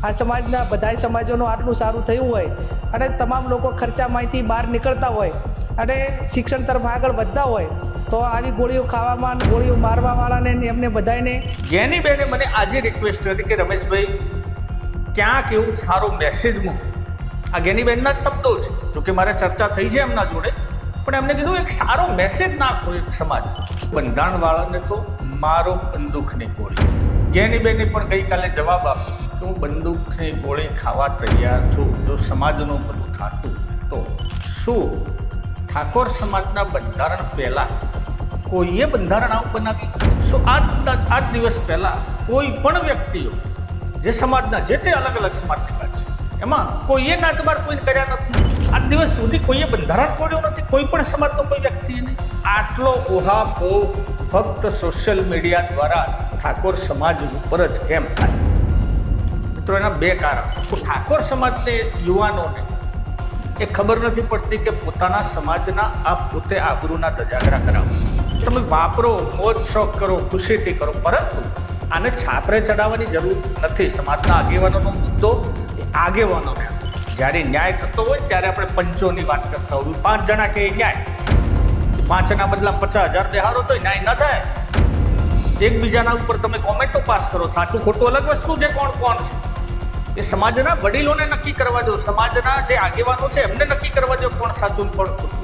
આ સમાજના બધાય સમાજોનું આટલું સારું થયું હોય અને તમામ લોકો ખર્ચામાંથી બહાર નીકળતા હોય અને શિક્ષણ તરફ આગળ વધતા હોય તો આવી ગોળીઓ ખાવામાં ગોળીઓ મારવાવાળાને એમને બધાને જેની બેને મને આજે રિક્વેસ્ટ કરી કે રમેશભાઈ ક્યાંક એવું સારો મેસેજ મૂકો. આ ગેનીબેનના જ શબ્દો છે, જોકે મારે ચર્ચા થઈ છે એમના જોડે, પણ એમને કીધું એક સારો મેસેજ નાખો એક સમાજ. બંધારણવાળાને તો મારો બંદૂકની ગોળી. ગેનીબેને પણ ગઈકાલે જવાબ આપ્યો કે હું બંદૂકની ગોળી ખાવા તૈયાર છું જો સમાજનું બધું થતું તો. શું ઠાકોર સમાજના બંધારણ પહેલાં કોઈએ બંધારણ આવું બનાવ્યું? શું આજ દિવસ પહેલાં કોઈ પણ વ્યક્તિઓ જે સમાજના જે તે અલગ અલગ સમાજની વાત છે એમાં કોઈએ નાતબાર કોઈ કર્યા નથી? આજ દિવસ સુધી કોઈએ બંધારણ તોડ્યું નથી, કોઈ પણ સમાજનો કોઈ વ્યક્તિએ નહીં. આટલો ઓહાપોહ ફક્ત સોશિયલ મીડિયા દ્વારા ઠાકોર સમાજ ઉપર જ કેમ થાય? મિત્રો, એના બે કારણ. ઠાકોર સમાજને યુવાનોને એ ખબર નથી પડતી કે પોતાના સમાજના આ પોતે આબરૂના ધજાગરા કરાવો. તમે વાપરો, મોજ શોખ કરો, ખુશીથી કરો, પરંતુ આને છાપરે ચડાવવાની જરૂર નથી. સમાજના આગેવાનોનો મુદ્દો એ આગેવાનોને, જ્યારે ન્યાય થતો હોય ત્યારે આપણે પંચોની વાત કરતા હોય. 5 જણા કે ન્યાય, 5ના બદલા 50,000 બેહારો તો ન્યાય ન થાય. એકબીજાના ઉપર તમે કોમેન્ટો પાસ કરો, સાચું ખોટું અલગ વસ્તુ છે, કોણ કોણ છે એ સમાજના વડીલોને નક્કી કરવા દો, સમાજના જે આગેવાનો છે એમને નક્કી કરવા દો કોણ સાચું કોણ ખોટું.